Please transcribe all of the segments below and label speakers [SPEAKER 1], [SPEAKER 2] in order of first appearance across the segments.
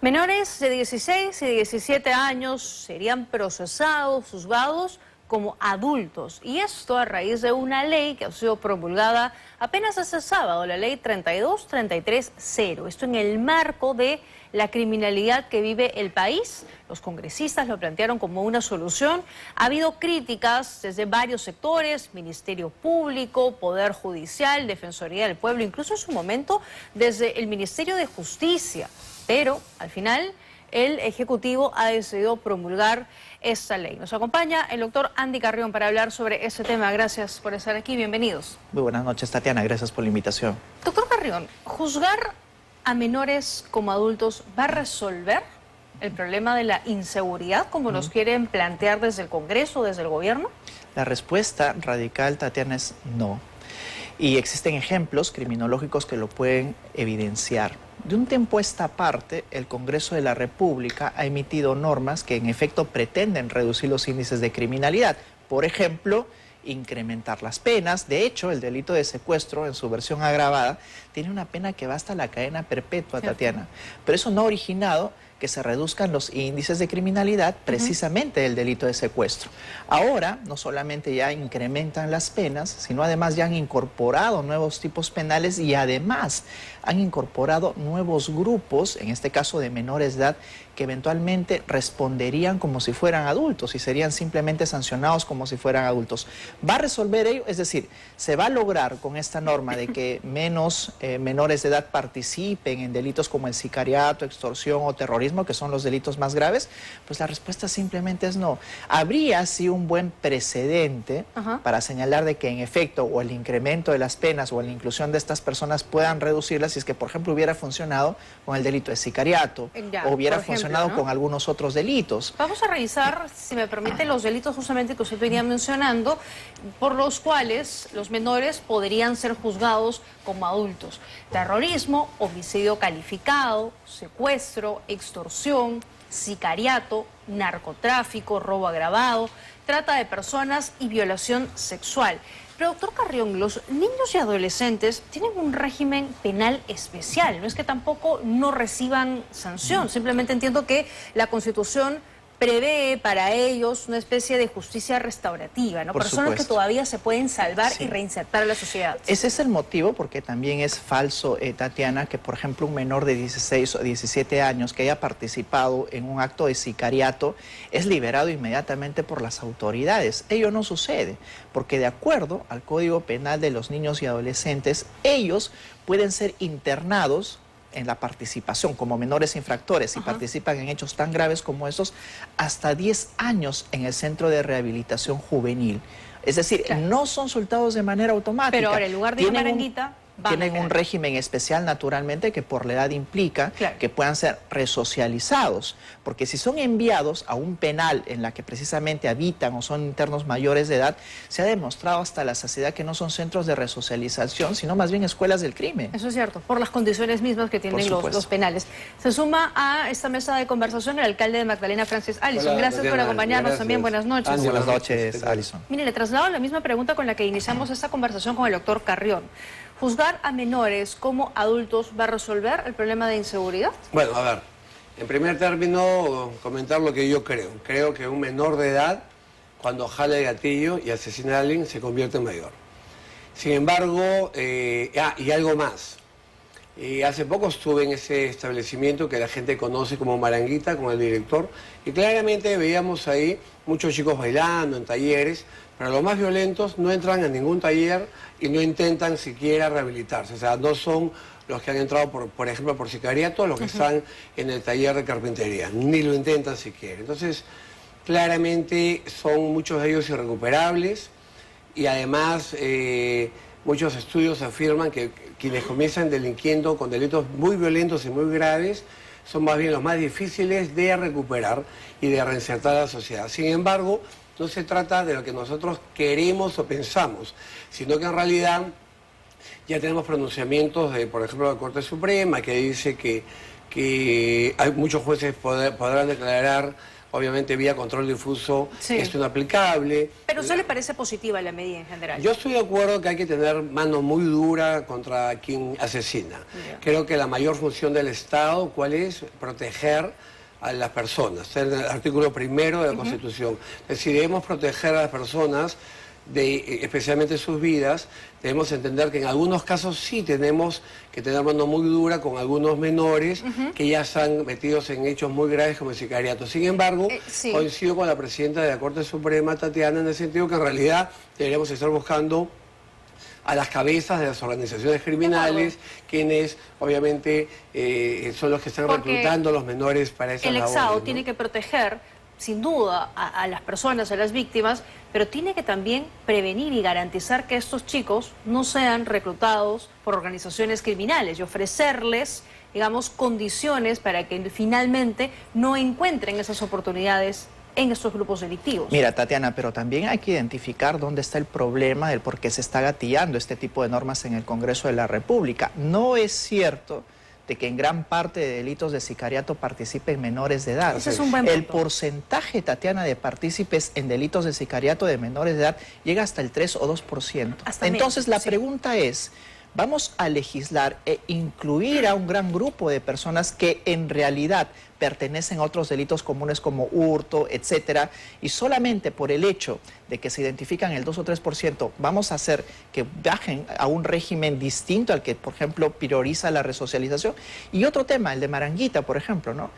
[SPEAKER 1] Menores de 16 y 17 años serían procesados, juzgados como adultos. Y esto a raíz de una ley que ha sido promulgada apenas este sábado, la ley 32330. Esto en el marco de la criminalidad que vive el país. Los congresistas lo plantearon como una solución. Ha habido críticas desde varios sectores, Ministerio Público, Poder Judicial, Defensoría del Pueblo, incluso en su momento desde el Ministerio de Justicia. Pero al final el Ejecutivo ha decidido promulgar esta ley. Nos acompaña el doctor Andy Carrión para hablar sobre este tema. Gracias por estar aquí, bienvenidos.
[SPEAKER 2] Muy buenas noches, Tatiana, gracias por la invitación.
[SPEAKER 1] Doctor Carrión, ¿juzgar a menores como adultos va a resolver el problema de la inseguridad como nos quieren plantear desde el Congreso, desde el gobierno?
[SPEAKER 2] La respuesta radical, Tatiana, es no. Y existen ejemplos criminológicos que lo pueden evidenciar. De un tiempo a esta parte, el Congreso de la República ha emitido normas que en efecto pretenden reducir los índices de criminalidad. Por ejemplo, incrementar las penas. De hecho, el delito de secuestro, en su versión agravada, tiene una pena que va hasta la cadena perpetua, Tatiana. Pero eso no ha originado que se reduzcan los índices de criminalidad precisamente del delito de secuestro. Ahora, no solamente ya incrementan las penas, sino además ya han incorporado nuevos tipos penales y además han incorporado nuevos grupos, en este caso de menores de edad, que eventualmente responderían como si fueran adultos y serían simplemente sancionados como si fueran adultos. ¿Va a resolver ello? Es decir, ¿se va a lograr con esta norma de que menos menores de edad participen en delitos como el sicariato, extorsión o terrorismo, que son los delitos más graves? Pues la respuesta simplemente es no. Habría sí un buen precedente para señalar de que en efecto o el incremento de las penas o la inclusión de estas personas puedan reducirlas si es que, por ejemplo, hubiera funcionado con el delito de sicariato o hubiera funcionado con algunos otros delitos.
[SPEAKER 1] Vamos a revisar, si me permite, los delitos justamente que usted venía mencionando, por los cuales los menores podrían ser juzgados como adultos. Terrorismo, homicidio calificado, secuestro, extorsión, sicariato, narcotráfico, robo agravado, trata de personas y violación sexual. Pero, doctor Carrión, los niños y adolescentes tienen un régimen penal especial. No es que tampoco no reciban sanción. Simplemente entiendo que la Constitución prevé para ellos una especie de justicia restaurativa, ¿no? Personas que todavía se pueden salvar y reinsertar a la sociedad.
[SPEAKER 2] Ese es el motivo, porque también es falso, Tatiana, que por ejemplo un menor de 16 o 17 años que haya participado en un acto de sicariato es liberado inmediatamente por las autoridades. Ello no sucede, porque de acuerdo al Código Penal de los niños y adolescentes, ellos pueden ser internados en la participación como menores infractores y participan en hechos tan graves como estos, hasta 10 años en el centro de rehabilitación juvenil. Es decir, no son soltados de manera automática.
[SPEAKER 1] Pero ahora, en lugar de ir a Maranguita,
[SPEAKER 2] tienen un régimen especial, naturalmente, que por la edad implica que puedan ser resocializados. Porque si son enviados a un penal en la que precisamente habitan o son internos mayores de edad, se ha demostrado hasta la saciedad que no son centros de resocialización, sino más bien escuelas del crimen.
[SPEAKER 1] Eso es cierto, por las condiciones mismas que tienen los penales. Se suma a esta mesa de conversación el alcalde de Magdalena, Francis Allison.
[SPEAKER 3] Hola,
[SPEAKER 1] gracias por acompañarnos también. Buenas noches.
[SPEAKER 2] Buenas noches, Allison.
[SPEAKER 1] Mire, le traslado la misma pregunta con la que iniciamos esta conversación con el doctor Carrión. ¿Juzgar a menores como adultos va a resolver el problema de inseguridad?
[SPEAKER 3] Bueno, a ver, en primer término, comentar lo que yo creo. Creo que un menor de edad, cuando jala el gatillo y asesina a alguien, se convierte en mayor. Sin embargo, y algo más. Hace poco estuve en ese establecimiento que la gente conoce como Maranguita, con el director, y claramente veíamos ahí muchos chicos bailando en talleres, pero los más violentos no entran a ningún taller y no intentan siquiera rehabilitarse. O sea, no son los que han entrado, por ejemplo, por sicariato, los que están en el taller de carpintería, ni lo intentan siquiera. Entonces, claramente son muchos de ellos irrecuperables y además muchos estudios afirman que quienes comienzan delinquiendo con delitos muy violentos y muy graves son más bien los más difíciles de recuperar y de reinsertar a la sociedad. Sin embargo, no se trata de lo que nosotros queremos o pensamos, sino que en realidad ya tenemos pronunciamientos de, por ejemplo, la Corte Suprema, que dice que hay muchos jueces podrán declarar obviamente vía control difuso
[SPEAKER 1] Sí.
[SPEAKER 3] esto inaplicable.
[SPEAKER 1] Pero ¿usted le parece positiva la medida en general?
[SPEAKER 3] Yo estoy de acuerdo que hay que tener mano muy dura contra quien asesina.
[SPEAKER 1] Ya.
[SPEAKER 3] Creo que la mayor función del Estado, ¿cuál es? Proteger a las personas. Está en el artículo 1 de la Constitución. Entonces, si debemos proteger a las personas, especialmente sus vidas, debemos entender que en algunos casos sí tenemos que tener mano muy dura con algunos menores que ya están metidos en hechos muy graves como el sicariato. Sin embargo,
[SPEAKER 1] sí.
[SPEAKER 3] coincido con la presidenta de la Corte Suprema, Tatiana, en el sentido que en realidad deberíamos estar buscando a las cabezas de las organizaciones criminales, quienes obviamente son los que están
[SPEAKER 1] Porque
[SPEAKER 3] reclutando a los menores para esas labores.
[SPEAKER 1] El Estado
[SPEAKER 3] ¿no?
[SPEAKER 1] tiene que proteger, sin duda, a las personas, a las víctimas, pero tiene que también prevenir y garantizar que estos chicos no sean reclutados por organizaciones criminales y ofrecerles, digamos, condiciones para que finalmente no encuentren esas oportunidades en estos grupos delictivos.
[SPEAKER 2] Mira, Tatiana, pero también hay que identificar dónde está el problema del por qué se está gatillando este tipo de normas en el Congreso de la República. No es cierto de que en gran parte de delitos de sicariato participen menores de edad.
[SPEAKER 1] Ese es un buen punto.
[SPEAKER 2] El porcentaje, Tatiana, de partícipes en delitos de sicariato de menores de edad llega hasta el 3 o 2%.
[SPEAKER 1] Hasta
[SPEAKER 2] Entonces,
[SPEAKER 1] menos,
[SPEAKER 2] la pregunta es, ¿vamos a legislar e incluir a un gran grupo de personas que en realidad pertenecen a otros delitos comunes como hurto, etcétera, y solamente por el hecho de que se identifican el 2 o 3%, vamos a hacer que bajen a un régimen distinto al que, por ejemplo, prioriza la resocialización? Y otro tema, el de Maranguita, por ejemplo, ¿no?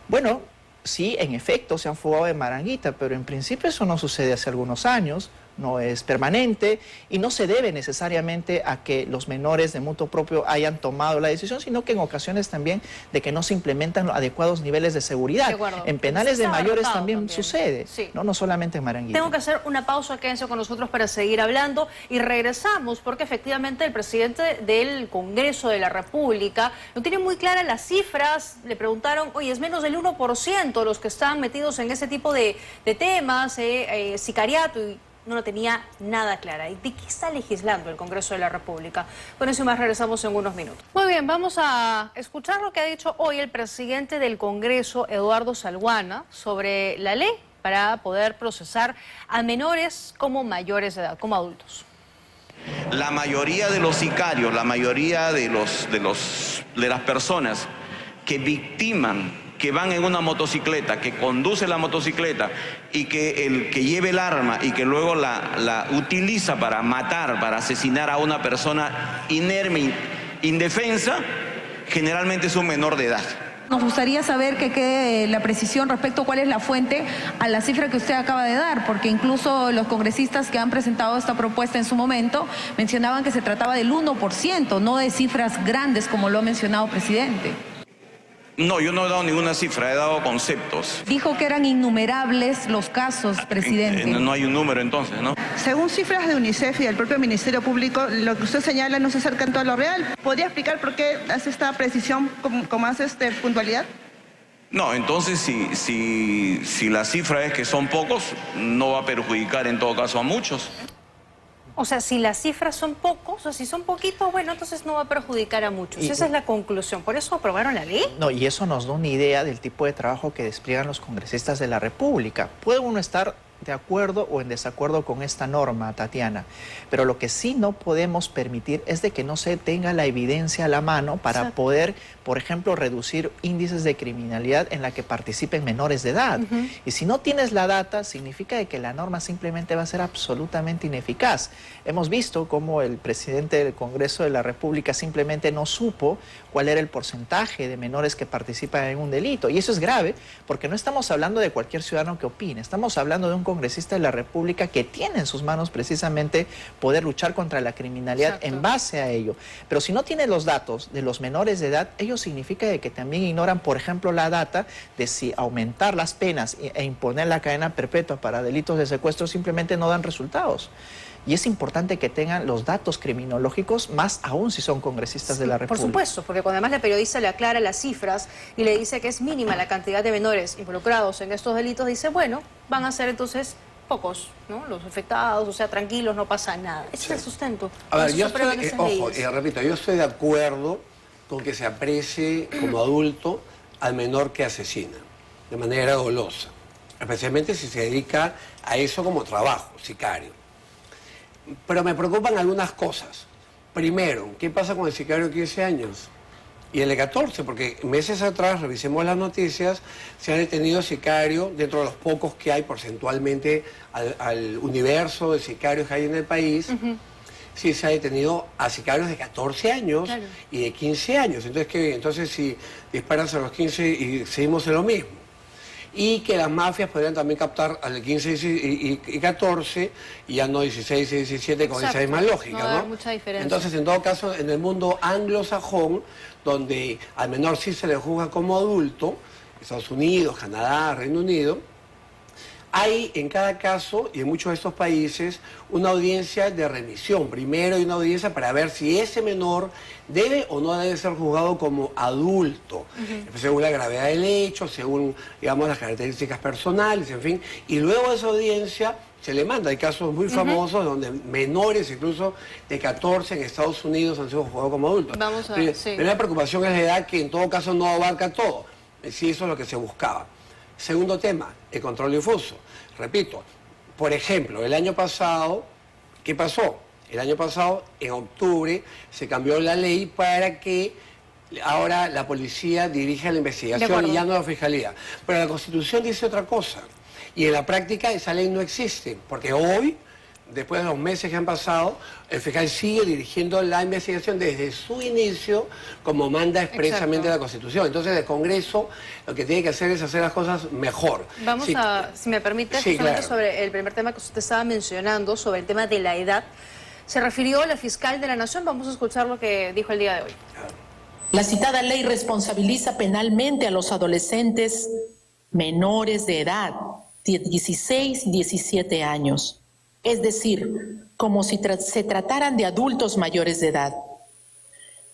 [SPEAKER 2] Bueno, sí, en efecto, se han fugado de Maranguita, pero en principio eso no sucede hace algunos años, no es permanente y no se debe necesariamente a que los menores de mutuo propio hayan tomado la decisión, sino que en ocasiones también de que no se implementan los adecuados niveles de seguridad.
[SPEAKER 1] De acuerdo.
[SPEAKER 2] En penales de
[SPEAKER 1] Está
[SPEAKER 2] mayores
[SPEAKER 1] abarcado
[SPEAKER 2] también sucede,
[SPEAKER 1] sí.
[SPEAKER 2] no solamente en Maranguita.
[SPEAKER 1] Tengo que hacer una pausa, quédense con nosotros para seguir hablando y regresamos porque efectivamente el presidente del Congreso de la República no tiene muy claras las cifras. Le preguntaron, oye, es menos del 1% los que están metidos en ese tipo de temas, sicariato, y no lo tenía nada clara. ¿Y de qué está legislando el Congreso de la República? Con eso y más regresamos en unos minutos. Muy bien, vamos a escuchar lo que ha dicho hoy el presidente del Congreso, Eduardo Salguana, sobre la ley para poder procesar a menores como mayores de edad, como adultos.
[SPEAKER 4] La mayoría de los sicarios, la mayoría de las personas que victiman, que van en una motocicleta, que conduce la motocicleta y que el que lleve el arma y que luego la utiliza para matar, para asesinar a una persona inerme, indefensa, generalmente es un menor de edad.
[SPEAKER 5] Nos gustaría saber que quede la precisión respecto a cuál es la fuente a la cifra que usted acaba de dar, porque incluso los congresistas que han presentado esta propuesta en su momento mencionaban que se trataba del 1%, no de cifras grandes como lo ha mencionado, presidente.
[SPEAKER 4] No, yo no he dado ninguna cifra, he dado conceptos.
[SPEAKER 5] Dijo que eran innumerables los casos, presidente.
[SPEAKER 4] No hay un número entonces, ¿no?
[SPEAKER 6] Según cifras de UNICEF y del propio Ministerio Público, lo que usted señala no se acerca en todo a lo real. ¿Podría explicar por qué hace esta precisión con más puntualidad?
[SPEAKER 4] No, entonces si la cifra es que son pocos, no va a perjudicar en todo caso a muchos.
[SPEAKER 1] O sea, si las cifras son pocos, o si son poquitos, bueno, entonces no va a perjudicar a muchos. Esa es la conclusión. ¿Por eso aprobaron la ley?
[SPEAKER 2] No, y eso nos da una idea del tipo de trabajo que despliegan los congresistas de la República. Puede uno estar de acuerdo o en desacuerdo con esta norma, Tatiana, pero lo que sí no podemos permitir es de que no se tenga la evidencia a la mano para poder, por ejemplo, reducir índices de criminalidad en la que participen menores de edad. Y si no tienes la data, significa de que la norma simplemente va a ser absolutamente ineficaz. Hemos visto cómo el presidente del Congreso de la República simplemente no supo cuál era el porcentaje de menores que participan en un delito. Y eso es grave porque no estamos hablando de cualquier ciudadano que opine, estamos hablando de un congresista de la República que tiene en sus manos precisamente poder luchar contra la criminalidad en base a ello. Pero si no tiene los datos de los menores de edad, ello significa de que también ignoran, por ejemplo, la data de si aumentar las penas e imponer la cadena perpetua para delitos de secuestro simplemente no dan resultados. Y es importante que tengan los datos criminológicos, más aún si son congresistas de la República.
[SPEAKER 1] Por supuesto, porque cuando además la periodista le aclara las cifras y le dice que es mínima la cantidad de menores involucrados en estos delitos, dice, bueno, van a ser entonces pocos, ¿no? Los afectados, o sea, tranquilos, no pasa nada. Ese es el sustento.
[SPEAKER 3] A ver, yo estoy, repito, yo estoy de acuerdo con que se aprecie como adulto al menor que asesina, de manera dolosa. especialmente si se dedica a eso como trabajo, sicario. Pero me preocupan algunas cosas. Primero, ¿qué pasa con el sicario de 15 años? Y el de 14, porque meses atrás, revisemos las noticias, se han detenido sicarios dentro de los pocos que hay porcentualmente al universo de sicarios que hay en el país. Sí, se ha detenido a sicarios de 14 años y de 15 años. Entonces, ¿qué bien? Entonces, si disparas a los 15 y seguimos en lo mismo. Y que las mafias podrían también captar al de 15 y 14 y ya no 16 y 17 con esa misma lógica,
[SPEAKER 1] no hay mucha diferencia.
[SPEAKER 3] Entonces, en todo caso, en el mundo anglosajón, donde al menor sí se le juzga como adulto, Estados Unidos, Canadá, Reino Unido, hay en cada caso, y en muchos de estos países, una audiencia de remisión. Primero hay una audiencia para ver si ese menor debe o no debe ser juzgado como adulto, según la gravedad del hecho, según, digamos, las características personales, en fin. Y luego de esa audiencia se le manda. Hay casos muy famosos donde menores, incluso de 14 en Estados Unidos, han sido juzgados como adultos.
[SPEAKER 1] Vamos a ver, sí.
[SPEAKER 3] La preocupación es la edad, que en todo caso no abarca todo. Sí, eso es lo que se buscaba. Segundo tema, el control difuso. Repito, por ejemplo, el año pasado, ¿qué pasó? El año pasado, en octubre, se cambió la ley para que ahora la policía dirija la investigación y ya no la fiscalía. Pero la Constitución dice otra cosa. Y en la práctica esa ley no existe, porque hoy, después de los meses que han pasado, el fiscal sigue dirigiendo la investigación desde su inicio, como manda expresamente la Constitución. Entonces el Congreso lo que tiene que hacer es hacer las cosas mejor.
[SPEAKER 1] Vamos a, si me permite, justamente sobre el primer tema que usted estaba mencionando, sobre el tema de la edad. Se refirió la fiscal de la Nación. Vamos a escuchar lo que dijo el día de hoy.
[SPEAKER 7] La citada ley responsabiliza penalmente a los adolescentes menores de edad, de 16 y 17 años. Es decir, como si se trataran de adultos mayores de edad.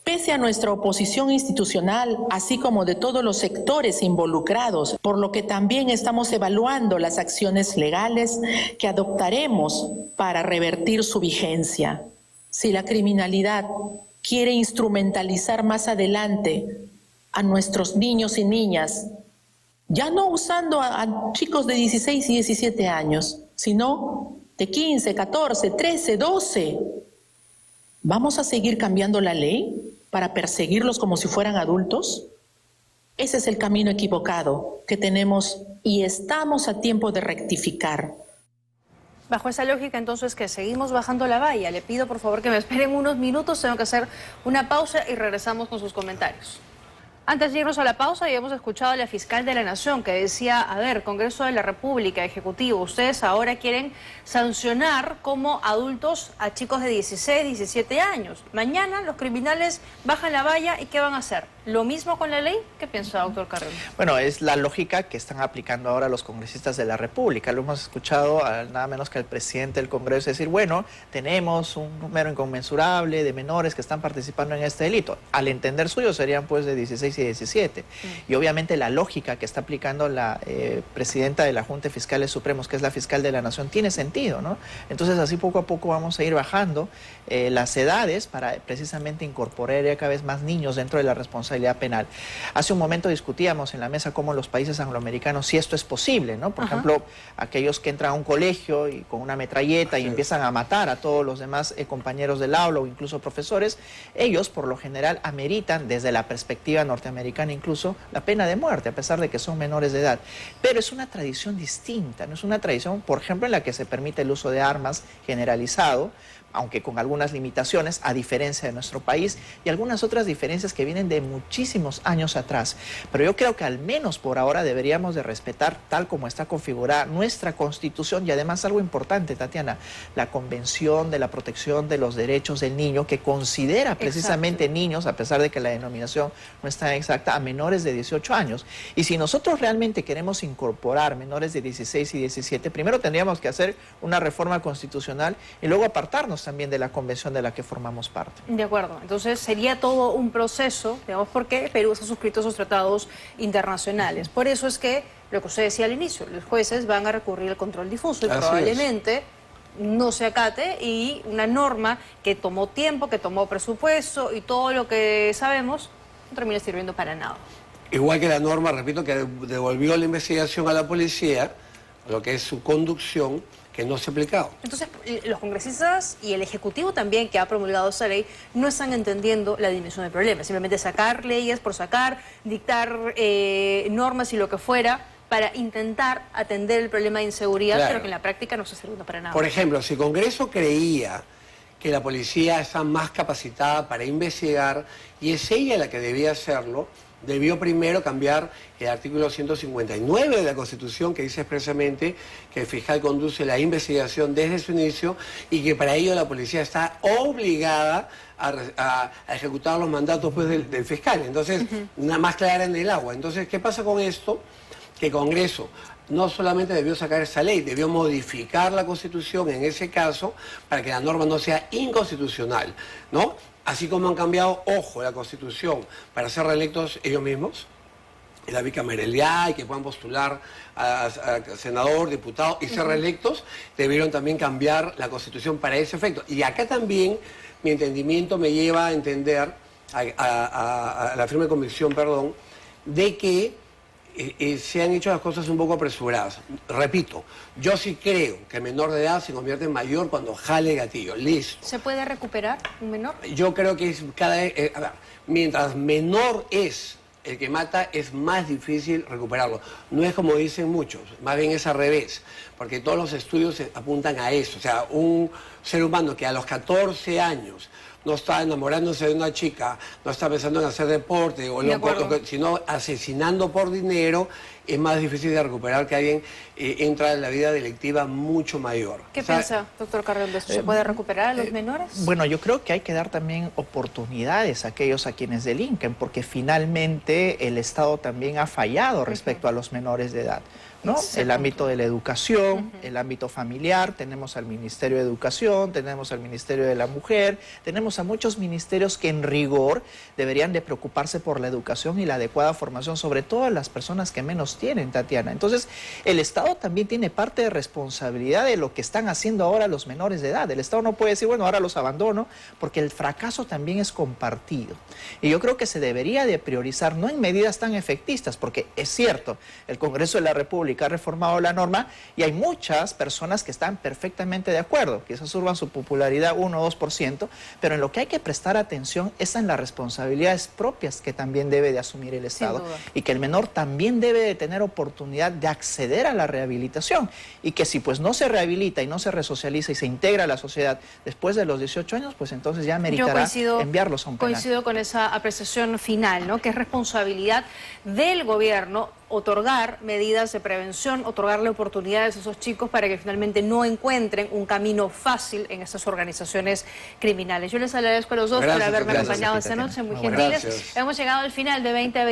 [SPEAKER 7] Pese a nuestra oposición institucional, así como de todos los sectores involucrados, por lo que también estamos evaluando las acciones legales que adoptaremos para revertir su vigencia. Si la criminalidad quiere instrumentalizar más adelante a nuestros niños y niñas, ya no usando a chicos de 16 y 17 años, sino de 15, 14, 13, 12. ¿Vamos a seguir cambiando la ley para perseguirlos como si fueran adultos? Ese es el camino equivocado que tenemos y estamos a tiempo de rectificar.
[SPEAKER 1] Bajo esa lógica, entonces, que seguimos bajando la valla. Le pido, por favor, que me esperen unos minutos. Tengo que hacer una pausa y regresamos con sus comentarios. Antes de irnos a la pausa, habíamos escuchado a la fiscal de la Nación que decía, a ver, Congreso de la República, Ejecutivo, ustedes ahora quieren sancionar como adultos a chicos de 16, 17 años. Mañana los criminales bajan la valla y ¿qué van a hacer? ¿Lo mismo con la ley? ¿Qué piensa, doctor Carrión?
[SPEAKER 2] Bueno, es la lógica que están aplicando ahora los congresistas de la República. Lo hemos escuchado nada menos que al presidente del Congreso decir, bueno, tenemos un número inconmensurable de menores que están participando en este delito. Al entender suyo serían pues de 16 y 17. Y obviamente la lógica que está aplicando la presidenta de la Junta de Fiscales Supremos, que es la fiscal de la Nación, tiene sentido, ¿no? Entonces así poco a poco vamos a ir bajando las edades para precisamente incorporar cada vez más niños dentro de la responsabilidad penal. Hace un momento discutíamos en la mesa cómo los países angloamericanos, si esto es posible, ¿no? Por ejemplo, aquellos que entran a un colegio y con una metralleta y empiezan a matar a todos los demás compañeros del aula o incluso profesores, ellos por lo general ameritan desde la perspectiva norteamericana incluso la pena de muerte, a pesar de que son menores de edad. Pero es una tradición distinta, no es una tradición, por ejemplo, en la que se permite el uso de armas generalizado, aunque con algunas limitaciones, a diferencia de nuestro país, y algunas otras diferencias que vienen de muchísimos años atrás. Pero yo creo que al menos por ahora deberíamos de respetar, tal como está configurada nuestra Constitución, y además algo importante, Tatiana, la Convención de la Protección de los Derechos del Niño, que considera precisamente niños, a pesar de que la denominación no está exacta, a menores de 18 años. Y si nosotros realmente queremos incorporar menores de 16 y 17, primero tendríamos que hacer una reforma constitucional y luego apartarnos también de la convención de la que formamos parte.
[SPEAKER 1] De acuerdo, entonces sería todo un proceso, digamos, porque Perú está suscrito a esos tratados internacionales. Por eso es que, lo que usted decía al inicio, los jueces van a recurrir al control difuso y probablemente no se acate, y una norma que tomó tiempo, que tomó presupuesto y todo lo que sabemos no termina sirviendo para nada.
[SPEAKER 3] Igual que la norma, repito, que devolvió la investigación a la policía, lo que es su conducción, que no se ha aplicado.
[SPEAKER 1] Entonces, los congresistas y el Ejecutivo también, que ha promulgado esa ley, no están entendiendo la dimensión del problema. Simplemente sacar leyes por sacar, dictar normas y lo que fuera, para intentar atender el problema de inseguridad,
[SPEAKER 3] Claro.
[SPEAKER 1] pero que en la práctica no está sirviendo para nada.
[SPEAKER 3] Por ejemplo, si el Congreso creía que la policía está más capacitada para investigar y es ella la que debía hacerlo, debió primero cambiar el artículo 159 de la Constitución, que dice expresamente que el fiscal conduce la investigación desde su inicio y que para ello la policía está obligada a ejecutar los mandatos pues, del fiscal. Entonces, una más clara en el agua. Entonces, ¿qué pasa con esto? Que el Congreso no solamente debió sacar esa ley, debió modificar la Constitución en ese caso para que la norma no sea inconstitucional, ¿no? Así como han cambiado, ojo, la Constitución para ser reelectos ellos mismos, la bicameralidad y que puedan postular a senador, diputado y ser reelectos, debieron también cambiar la Constitución para ese efecto. Y acá también mi entendimiento me lleva a entender, a la firme convicción, perdón, de que se han hecho las cosas un poco apresuradas. Repito, yo sí creo que el menor de edad se convierte en mayor cuando jale el gatillo. Listo.
[SPEAKER 1] ¿Se puede recuperar un menor?
[SPEAKER 3] Yo creo que es cada vez, a ver, mientras menor es el que mata, es más difícil recuperarlo. No es como dicen muchos, más bien es al revés, porque todos los estudios apuntan a eso. O sea, un ser humano que a los 14 años no está enamorándose de una chica, no está pensando en hacer deporte, sino asesinando por dinero, es más difícil de recuperar que alguien entra en la vida delictiva mucho mayor.
[SPEAKER 1] ¿Qué piensa, doctor Carrión, de eso? ¿Se puede recuperar a los menores?
[SPEAKER 2] Bueno, yo creo que hay que dar también oportunidades a aquellos a quienes delinquen, porque finalmente el Estado también ha fallado respecto a los menores de edad, ¿no? El ámbito de la educación, el ámbito familiar, tenemos al Ministerio de Educación, tenemos al Ministerio de la Mujer, tenemos a muchos ministerios que en rigor deberían de preocuparse por la educación y la adecuada formación, sobre todo a las personas que menos tienen, Tatiana. Entonces, el Estado también tiene parte de responsabilidad de lo que están haciendo ahora los menores de edad. El Estado no puede decir, bueno, ahora los abandono, porque el fracaso también es compartido. Y yo creo que se debería de priorizar, no en medidas tan efectistas, porque es cierto, el Congreso de la República ha reformado la norma y hay muchas personas que están perfectamente de acuerdo, quizás suban su popularidad 1 o 2%, pero en lo que hay que prestar atención es en las responsabilidades propias que también debe de asumir el Estado y que el menor también debe de tener oportunidad de acceder a la rehabilitación y que si pues no se rehabilita y no se resocializa y se integra a la sociedad después de los 18 años, pues entonces ya meritará enviarlos a un penal.
[SPEAKER 1] Coincido con esa apreciación final, ¿no? Que es responsabilidad del gobierno otorgar medidas de prevención, otorgarle oportunidades a esos chicos para que finalmente no encuentren un camino fácil en estas organizaciones criminales. Yo les agradezco a los dos por haberme acompañado esta noche, muy gentiles. Hemos llegado al final de 2020.